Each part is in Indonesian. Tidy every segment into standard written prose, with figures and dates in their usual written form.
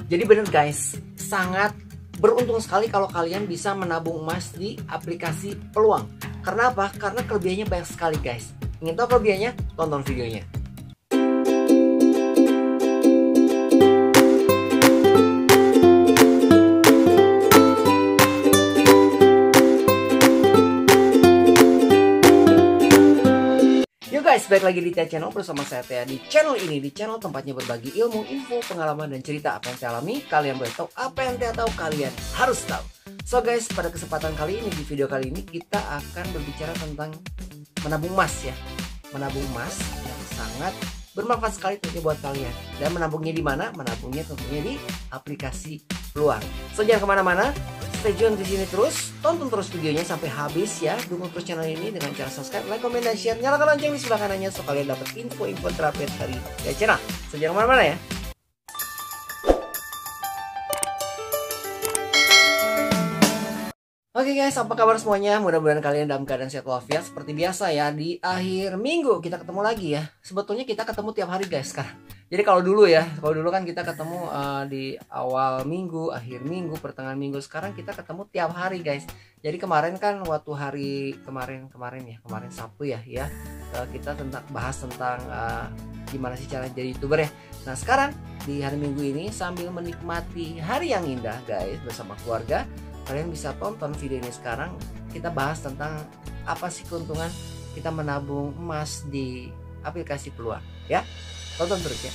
Jadi bener guys, sangat beruntung sekali kalau kalian bisa menabung emas di aplikasi Peluang. Karena apa? Karena kelebihannya banyak sekali guys. Ingin tahu kelebihannya? Tonton videonya. Guys, balik lagi di Tia Channel bersama saya Tia. Di channel ini, di channel tempatnya berbagi ilmu, info, pengalaman, dan cerita apa yang Tia alami. Kalian boleh tahu apa yang Tia tahu, kalian harus tahu. So guys, pada kesempatan kali ini, di video kali ini kita akan berbicara tentang menabung emas ya. Menabung emas yang sangat bermanfaat sekali tentunya buat kalian. Dan menabungnya di mana? Menabungnya tentunya di aplikasi Peluang. So jangan kemana-mana, stay tune di sini terus, tonton terus videonya sampai habis ya. Dukung terus channel ini dengan cara subscribe, like, comment, dan share. Nyalakan lonceng di sebelah kanannya so kalian dapat info-info terupdate dari channel. So jangan kemana-mana ya. Oke guys, apa kabar semuanya? Mudah-mudahan kalian dalam keadaan sehat walafiat. Seperti biasa ya, di akhir minggu kita ketemu lagi ya. Sebetulnya kita ketemu tiap hari guys sekarang. Jadi kalau dulu kan kita ketemu di awal minggu, akhir minggu, pertengahan minggu. Sekarang kita ketemu tiap hari guys. Jadi kemarin kan waktu hari kemarin Sabtu ya, kita bahas tentang gimana sih cara jadi YouTuber ya. Nah sekarang di hari Minggu ini sambil menikmati hari yang indah guys bersama keluarga, kalian bisa tonton video ini sekarang. Kita bahas tentang apa sih keuntungan kita menabung emas di aplikasi Peluang ya. Tonton terus ya.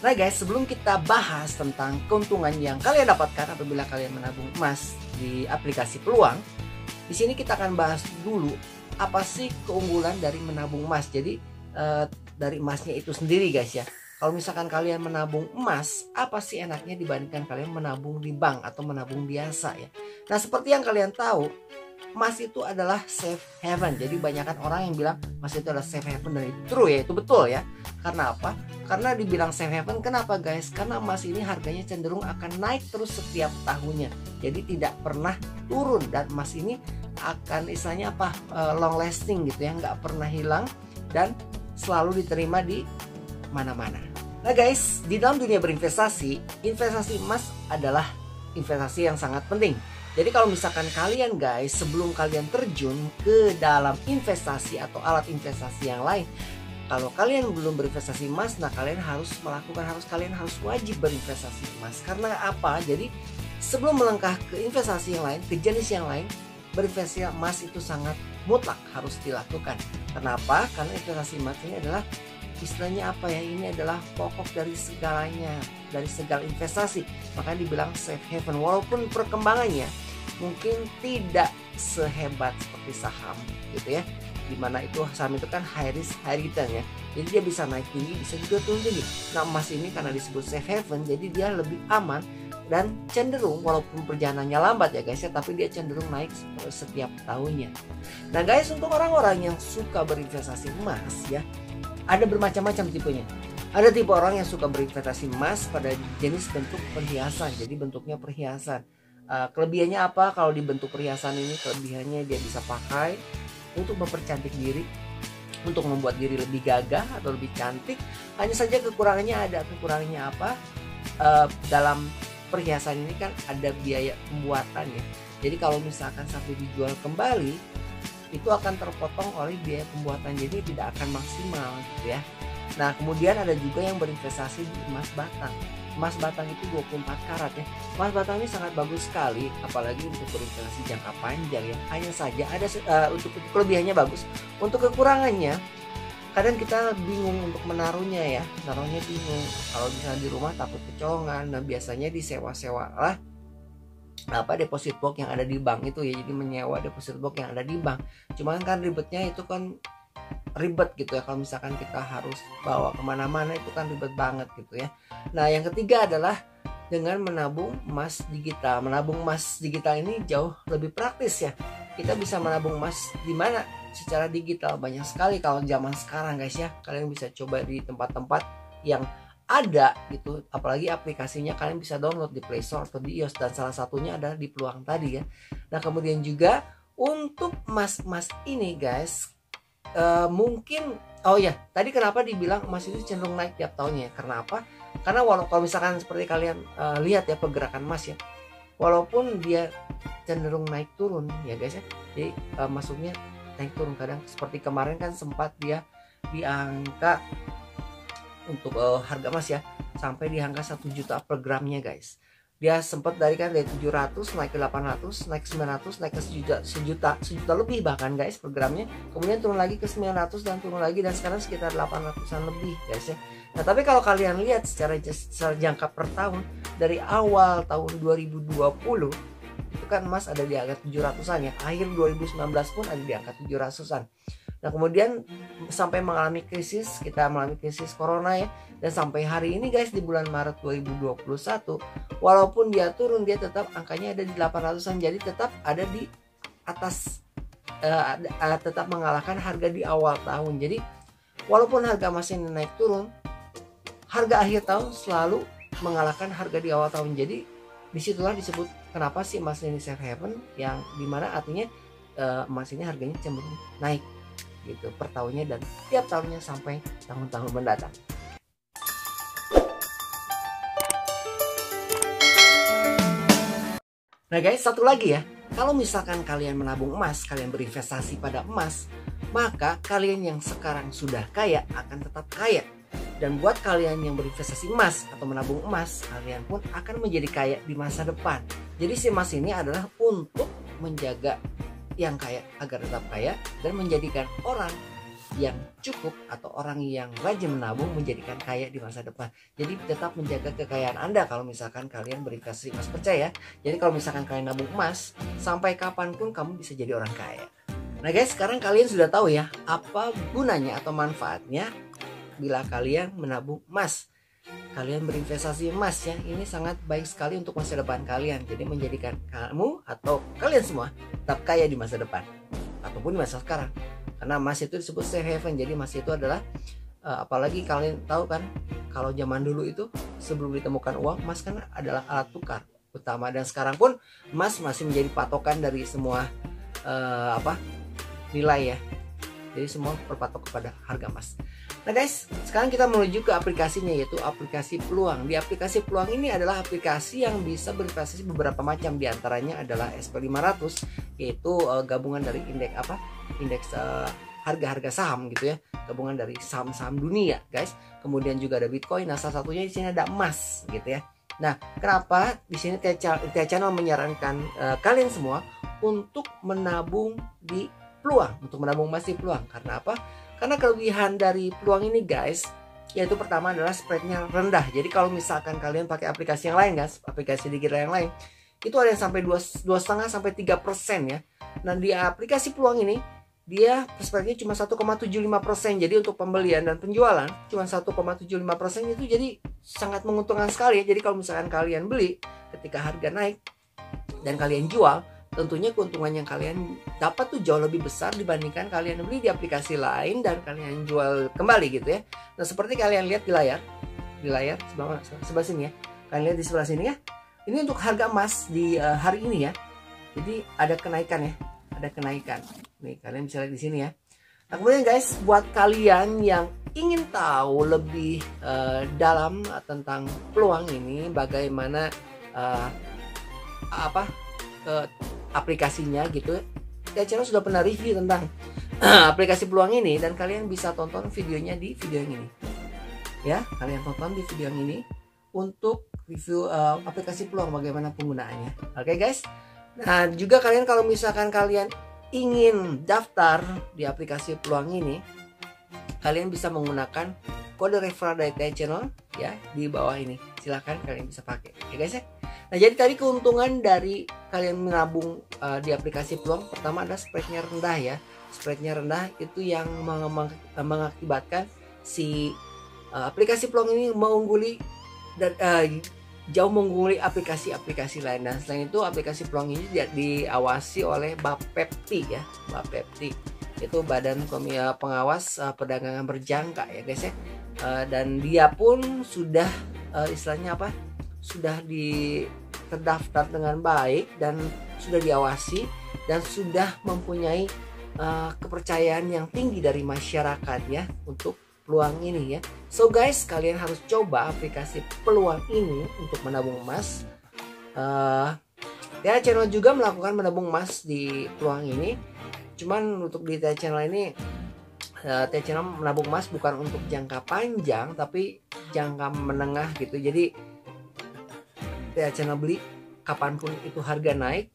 Nah guys, sebelum kita bahas tentang keuntungan yang kalian dapatkan apabila kalian menabung emas di aplikasi Peluang, di sini kita akan bahas dulu apa sih keunggulan dari menabung emas. Jadi dari emasnya itu sendiri guys ya. Kalau misalkan kalian menabung emas, apa sih enaknya dibandingkan kalian menabung di bank atau menabung biasa ya. Nah seperti yang kalian tahu, emas itu adalah safe haven. Jadi banyakkan orang yang bilang emas itu adalah safe haven, dan itu true ya, itu betul ya. Karena apa? Karena dibilang safe haven, kenapa guys? Karena emas ini harganya cenderung akan naik terus setiap tahunnya. Jadi tidak pernah turun, dan emas ini akan istilahnya apa? Long lasting gitu ya, nggak pernah hilang dan selalu diterima di mana-mana. Nah guys, di dalam dunia berinvestasi, investasi emas adalah investasi yang sangat penting. Jadi kalau misalkan kalian guys, sebelum kalian terjun ke dalam investasi atau alat investasi yang lain, kalau kalian belum berinvestasi emas, nah kalian harus wajib berinvestasi emas. Karena apa? Jadi sebelum melangkah ke investasi yang lain, ke jenis yang lain, berinvestasi emas itu sangat mutlak harus dilakukan. Kenapa? Karena investasi emas ini adalah istilahnya apa ya, ini adalah pokok dari segalanya, dari segala investasi. Makanya dibilang safe haven, walaupun perkembangannya mungkin tidak sehebat seperti saham gitu ya, dimana itu saham itu kan high risk high return ya, jadi dia bisa naik tinggi, bisa juga turun tinggi. Nah emas ini karena disebut safe haven, jadi dia lebih aman dan cenderung, walaupun perjalanannya lambat ya guys ya, tapi dia cenderung naik setiap tahunnya. Nah guys, untuk orang-orang yang suka berinvestasi emas ya, ada bermacam-macam tipenya. Ada tipe orang yang suka berinvestasi emas pada jenis bentuk perhiasan. Jadi bentuknya perhiasan. Kelebihannya apa kalau dibentuk perhiasan ini? Kelebihannya dia bisa pakai untuk mempercantik diri, untuk membuat diri lebih gagah atau lebih cantik. Hanya saja kekurangannya apa? Dalam perhiasan ini kan ada biaya pembuatan ya. Jadi kalau misalkan sampai dijual kembali, itu akan terpotong oleh biaya pembuatan, jadi tidak akan maksimal gitu ya. Nah kemudian ada juga yang berinvestasi di emas batang. Emas batang itu 24 karat ya. Emas batang ini sangat bagus sekali, apalagi untuk berinvestasi jangka panjang ya. Hanya saja ada untuk kelebihannya bagus, untuk kekurangannya kadang kita bingung untuk menaruhnya ya. Naruhnya bingung, kalau misalnya di rumah takut kecolongan. Nah biasanya disewa-sewa lah deposit box yang ada di bank itu ya. Jadi menyewa deposit box yang ada di bank. Cuman kan ribetnya itu kan ribet gitu ya, kalau misalkan kita harus bawa kemana-mana itu kan ribet banget gitu ya. Nah yang ketiga adalah dengan menabung emas digital. Menabung emas digital ini jauh lebih praktis ya. Kita bisa menabung emas di mana? Secara digital. Banyak sekali kalau zaman sekarang guys ya. Kalian bisa coba di tempat-tempat yang ada gitu, apalagi aplikasinya kalian bisa download di Play Store atau di iOS, dan salah satunya adalah di Peluang tadi ya. Nah kemudian juga untuk emas-emas ini guys, mungkin Oh ya, tadi kenapa dibilang emas itu cenderung naik tiap tahunnya? Karena apa? Karena kalau misalkan seperti kalian lihat ya pergerakan emas ya, walaupun dia cenderung naik turun ya guys ya, jadi masuknya naik turun. Kadang seperti kemarin kan sempat dia di angka untuk harga emas ya, sampai di angka 1 juta per gramnya guys. Dia sempat dari 700 naik ke 800, naik ke 900, naik ke sejuta lebih bahkan guys per gramnya. Kemudian turun lagi ke 900 dan turun lagi, dan sekarang sekitar 800-an lebih guys ya. Nah, tapi kalau kalian lihat secara jangka per tahun, dari awal tahun 2020 itu kan emas ada di angka 700-an ya. Akhir 2019 pun ada di angka 700-an. Nah, kemudian sampai mengalami krisis, kita mengalami krisis corona ya. Dan sampai hari ini guys, di bulan Maret 2021, walaupun dia turun, dia tetap angkanya ada di 800-an. Jadi tetap ada di atas, tetap mengalahkan harga di awal tahun. Jadi walaupun harga emas ini naik turun, harga akhir tahun selalu mengalahkan harga di awal tahun. Jadi disitulah disebut kenapa sih emas ini safe haven, yang dimana artinya emas ini harganya cenderung naik gitu per tahunnya dan tiap tahunnya sampai tahun-tahun mendatang. Nah guys, satu lagi ya, kalau misalkan kalian menabung emas, kalian berinvestasi pada emas, maka kalian yang sekarang sudah kaya akan tetap kaya. Dan buat kalian yang berinvestasi emas atau menabung emas, kalian pun akan menjadi kaya di masa depan. Jadi si emas ini adalah untuk menjaga yang kaya agar tetap kaya, dan menjadikan orang yang cukup atau orang yang rajin menabung menjadikan kaya di masa depan. Jadi tetap menjaga kekayaan Anda kalau misalkan kalian berinvestasi emas. Percaya, jadi kalau misalkan kalian nabung emas, sampai kapanpun kamu bisa jadi orang kaya. Nah guys, sekarang kalian sudah tahu ya apa gunanya atau manfaatnya bila kalian menabung emas. Kalian berinvestasi emas ya, ini sangat baik sekali untuk masa depan kalian. Jadi menjadikan kamu atau kalian semua tetap kaya di masa depan ataupun di masa sekarang. Karena emas itu disebut safe haven. Jadi emas itu adalah apalagi kalian tahu kan, kalau zaman dulu itu sebelum ditemukan uang, emas kan adalah alat tukar utama. Dan sekarang pun emas masih menjadi patokan dari semua nilai ya. Jadi semua berpatok kepada harga emas. Nah guys, sekarang kita menuju ke aplikasinya, yaitu aplikasi Peluang. Di aplikasi Peluang ini adalah aplikasi yang bisa berinvestasi beberapa macam. Di antaranya adalah SP500, yaitu gabungan dari indeks harga-harga saham gitu ya, gabungan dari saham-saham dunia guys. Kemudian juga ada Bitcoin. Nah, salah satunya di sini ada emas gitu ya. Nah, kenapa di sini Tia Channel menyarankan kalian semua untuk menabung di Peluang, untuk menabung emas di Peluang? Karena apa? Karena kelebihan dari Peluang ini guys, yaitu pertama adalah spreadnya rendah. Jadi kalau misalkan kalian pakai aplikasi yang lain guys, aplikasi digital yang lain, itu ada yang sampai 2,5 sampai 3% ya. Nah di aplikasi Peluang ini, dia spreadnya cuma 1,75%. Jadi untuk pembelian dan penjualan cuma 1,75% itu jadi sangat menguntungkan sekali ya. Jadi kalau misalkan kalian beli ketika harga naik dan kalian jual, tentunya keuntungan yang kalian dapat tuh jauh lebih besar dibandingkan kalian beli di aplikasi lain dan kalian jual kembali gitu ya. Nah seperti kalian lihat di layar sebelah sini ya, kalian lihat di sebelah sini ya, ini untuk harga emas di hari ini ya. Jadi ada kenaikan ya, ada kenaikan nih, kalian bisa lihat di sini ya. Nah kemudian guys, buat kalian yang ingin tahu lebih dalam tentang Peluang ini, bagaimana aplikasinya gitu, Tia Channel sudah pernah review tentang aplikasi Peluang ini, dan kalian bisa tonton videonya di video yang ini ya. Kalian tonton di video yang ini untuk review aplikasi Peluang, bagaimana penggunaannya. Oke guys, nah juga kalian kalau misalkan kalian ingin daftar di aplikasi Peluang ini, kalian bisa menggunakan kode referral dari Tia Channel ya di bawah ini. Silahkan kalian bisa pakai ya guys ya. Nah jadi tadi keuntungan dari kalian menabung di aplikasi Peluang, pertama adalah spreadnya rendah ya. Spreadnya rendah itu yang mengakibatkan si aplikasi Peluang ini mengungguli dan jauh mengungguli aplikasi-aplikasi lain. Dan selain itu aplikasi Peluang ini diawasi oleh Bapepti ya. Bapepti itu Badan Pengawas Perdagangan Berjangka ya guys ya. Dan dia pun sudah istilahnya sudah terdaftar dengan baik dan sudah diawasi dan sudah mempunyai kepercayaan yang tinggi dari masyarakat ya untuk peluang ini ya. So guys, kalian harus coba aplikasi peluang ini untuk menabung emas. Ya, channel juga melakukan menabung emas di peluang ini. Cuman untuk di channel ini, channel menabung emas bukan untuk jangka panjang tapi jangka menengah gitu. Jadi channel beli kapanpun itu harga naik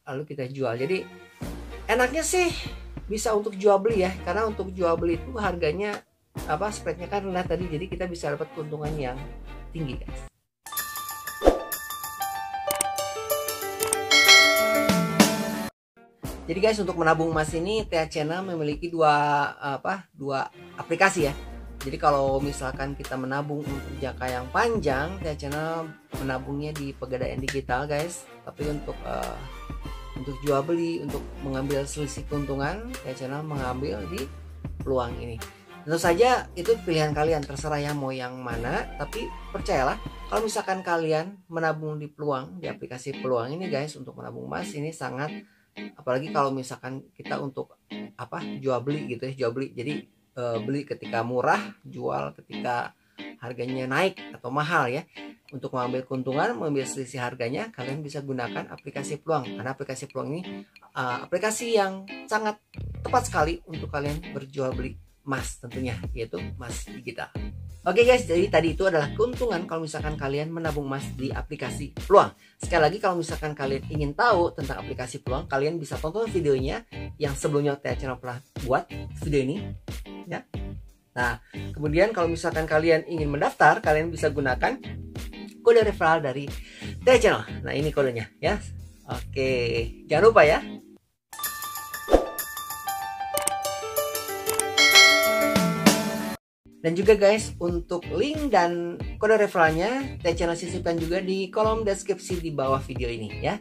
lalu kita jual. Jadi enaknya sih bisa untuk jual beli ya, karena untuk jual beli itu harganya spreadnya kan rendah tadi, jadi kita bisa dapat keuntungan yang tinggi guys. Jadi guys, untuk menabung emas ini TH Channel memiliki dua aplikasi ya. Jadi kalau misalkan kita menabung untuk jangka yang panjang, TH Channel menabungnya di Pegadaian Digital guys. Tapi untuk jual beli, untuk mengambil selisih keuntungan, TH Channel mengambil di peluang ini. Tentu saja itu pilihan kalian, terserah ya mau yang mana. Tapi percayalah, kalau misalkan kalian menabung di peluang, di aplikasi peluang ini guys, untuk menabung emas ini sangat, apalagi kalau misalkan kita untuk jual beli gitu ya, jual beli. Jadi beli ketika murah, jual ketika harganya naik atau mahal ya. Untuk mengambil keuntungan, mengambil selisih harganya, kalian bisa gunakan aplikasi peluang. Karena aplikasi peluang ini aplikasi yang sangat tepat sekali untuk kalian berjual beli emas tentunya, yaitu emas digital. Oke guys, jadi tadi itu adalah keuntungan kalau misalkan kalian menabung emas di aplikasi peluang. Sekali lagi, kalau misalkan kalian ingin tahu tentang aplikasi peluang, kalian bisa tonton videonya yang sebelumnya TH Channel pernah buat video ini ya. Nah, kemudian kalau misalkan kalian ingin mendaftar, kalian bisa gunakan kode referral dari TH Channel. Nah, ini kodenya ya. Oke, jangan lupa ya. Dan juga guys, untuk link dan kode referralnya TH Channel sisipkan juga di kolom deskripsi di bawah video ini ya.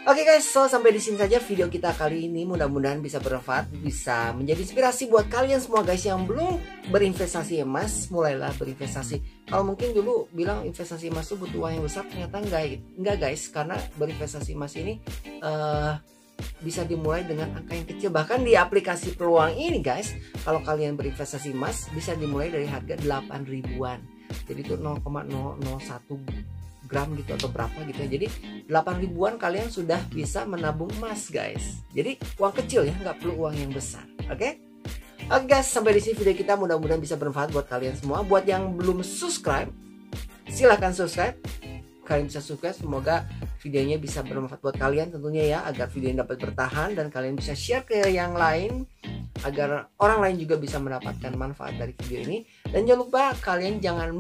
Oke guys, so sampai di sini saja video kita kali ini. Mudah-mudahan bisa bermanfaat, bisa menjadi inspirasi buat kalian semua guys yang belum berinvestasi emas. Mulailah berinvestasi. Kalau mungkin dulu bilang investasi emas itu butuh uang yang besar, ternyata enggak guys, karena berinvestasi emas ini bisa dimulai dengan angka yang kecil. Bahkan di aplikasi peluang ini guys, kalau kalian berinvestasi emas bisa dimulai dari harga 8 ribuan. Jadi itu 0,001 gram gitu atau berapa gitu ya. Jadi 8 ribuan kalian sudah bisa menabung emas guys. Jadi uang kecil ya, nggak perlu uang yang besar. Oke guys, sampai di sini video kita. Mudah-mudahan bisa bermanfaat buat kalian semua. Buat yang belum subscribe, silahkan subscribe. Kalian bisa subscribe, semoga videonya bisa bermanfaat buat kalian tentunya ya, agar video ini dapat bertahan dan kalian bisa share ke yang lain agar orang lain juga bisa mendapatkan manfaat dari video ini. Dan jangan lupa kalian jangan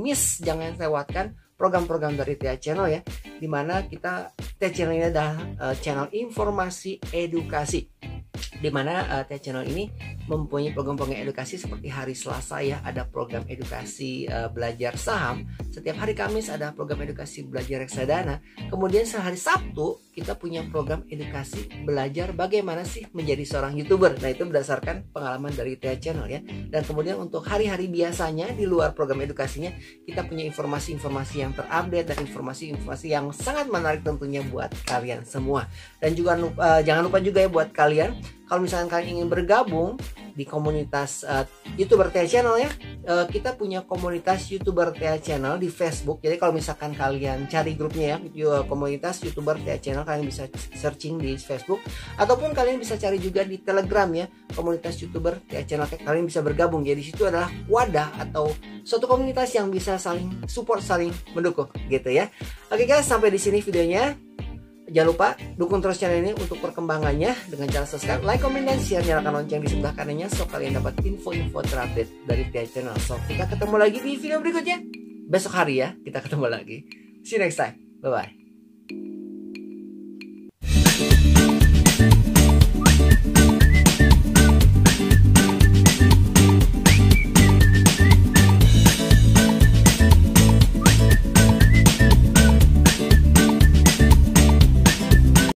lewatkan program-program dari TH Channel ya, dimana TH Channel ini adalah channel informasi edukasi, dimana TH Channel ini mempunyai program-program edukasi seperti hari Selasa ya, ada program edukasi belajar saham. Setiap hari Kamis ada program edukasi belajar reksadana. Kemudian sehari Sabtu kita punya program edukasi belajar bagaimana sih menjadi seorang YouTuber. Nah, itu berdasarkan pengalaman dari TH Channel ya. Dan kemudian untuk hari-hari biasanya di luar program edukasinya, kita punya informasi-informasi yang terupdate dan informasi-informasi yang sangat menarik tentunya buat kalian semua. Dan juga jangan lupa juga ya buat kalian, kalau misalkan kalian ingin bergabung di komunitas YouTuber TH Channel ya, kita punya komunitas YouTuber TH Channel di Facebook. Jadi kalau misalkan kalian cari grupnya ya, komunitas YouTuber TH Channel, kalian bisa searching di Facebook, ataupun kalian bisa cari juga di Telegram ya, komunitas YouTuber TH Channel. Kalian bisa bergabung. Jadi situ adalah wadah atau suatu komunitas yang bisa saling support, saling mendukung gitu ya. Oke guys, sampai di sini videonya. Jangan lupa dukung terus channel ini untuk perkembangannya dengan cara subscribe, like, komen, dan share. Nyalakan lonceng di sebelah kanannya so kalian dapat info-info terupdate dari TH Channel. So kita ketemu lagi di video berikutnya besok hari ya, kita ketemu lagi. See you next time. Bye bye.